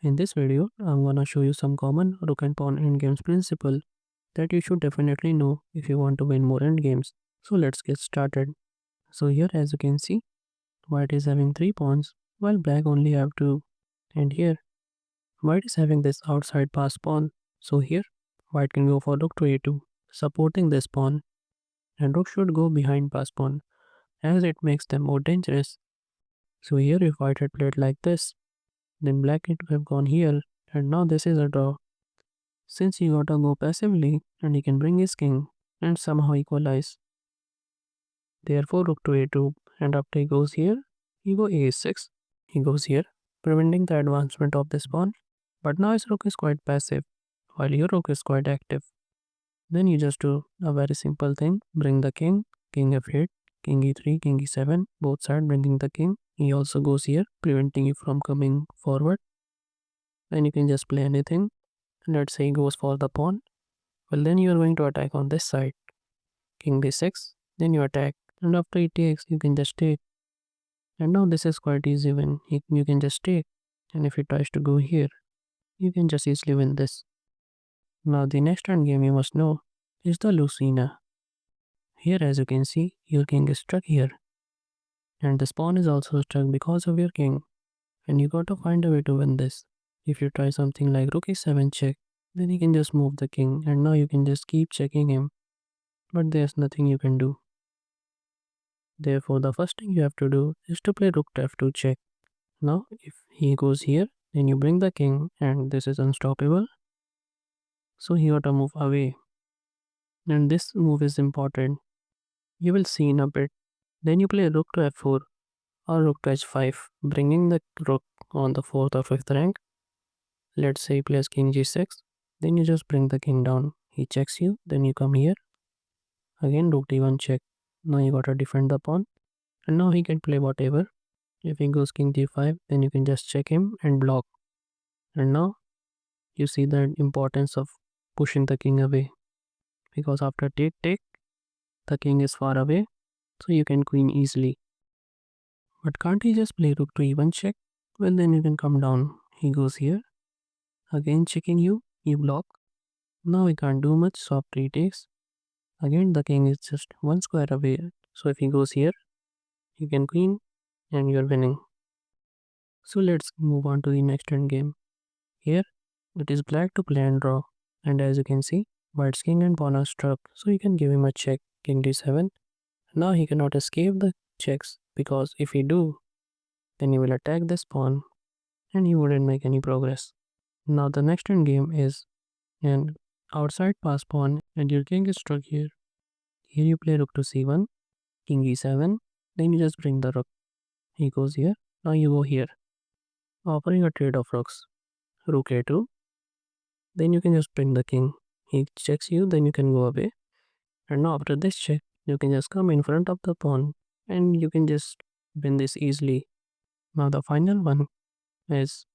In this video, I'm gonna show you some common rook and pawn endgames principle that you should definitely know if you want to win more endgames. So let's get started. So here as you can see, white is having 3 pawns while black only have 2. And here, white is having this outside pass pawn. So here, white can go for rook to a2, supporting this pawn, and rook should go behind pass pawn as it makes them more dangerous. So here if white had played like this, then black would have gone here, and now this is a draw. Since he gotta go passively and he can bring his king and somehow equalize. Therefore rook to a2, and after he goes here, he go a6. He goes here, preventing the advancement of this pawn. But now his rook is quite passive, while your rook is quite active. Then you just do a very simple thing, bring the king, king f8, king e3, king e7, both sides bringing the king. He also goes here, preventing you from coming forward. Then you can just play anything. Let's say he goes for the pawn. Well, then you are going to attack on this side. King b6, then you attack, and after he takes, you can just take. And now this is quite easy when you can just take, and if he tries to go here, you can just easily win this. Now the next turn game you must know is the Lucina. Here as you can see, your king is stuck here, and this pawn is also stuck because of your king, and you got to find a way to win this. If you try something like rook e7 check, then you can just move the king, and now you can just keep checking him, but there's nothing you can do. Therefore, the first thing you have to do is to play rook to f2 check. Now, if he goes here, then you bring the king, and this is unstoppable. So he got to move away, and this move is important. You will see in a bit. Then you play rook to f4 or rook to h5, bringing the rook on the 4th or 5th rank. Let's say he plays king g6, then you just bring the king down. He checks you, then you come here. Again rook d1 check. Now you gotta defend the pawn, and now he can play whatever. If he goes king g5, then you can just check him and block. And now you see the importance of pushing the king away, because after take, the king is far away, so you can queen easily. But can't he just play rook to e1 check? Well, then you can come down. He goes here, again checking you, you block. Now he can't do much, so after he takes, again the king is just one square away. So if he goes here, you can queen and you're winning. So let's move on to the next end game. Here, it is black to play and draw, and as you can see, white's king and pawn are struck, so you can give him a check, king d7. Now he cannot escape the checks, because if he do, then he will attack this pawn, and he wouldn't make any progress. Now the next end game is an outside pass pawn, and your king is struck here. Here you play rook to c1, king e7, then you just bring the rook. He goes here, now you go here, offering a trade of rooks. Rook a2, then you can just bring the king. He checks you, then you can go away. And now after this check, you can just come in front of the pawn and you can just win this easily. Now the final one is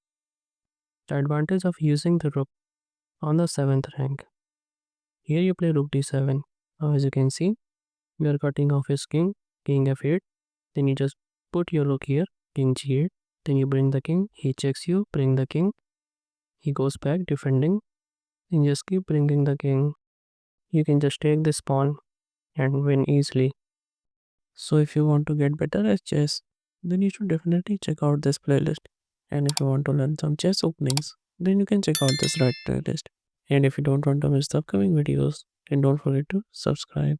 the advantage of using the rook on the 7th rank. Here you play rook d7. Now as you can see, we are cutting off his king, king f8. Then you just put your rook here, king g8. Then you bring the king, he checks you, bring the king. He goes back defending. Then just keep bringing the king. You can just take this pawn and win easily. So if you want to get better at chess, then you should definitely check out this playlist. And if you want to learn some chess openings, then you can check out this right playlist. And if you don't want to miss the upcoming videos, then don't forget to subscribe.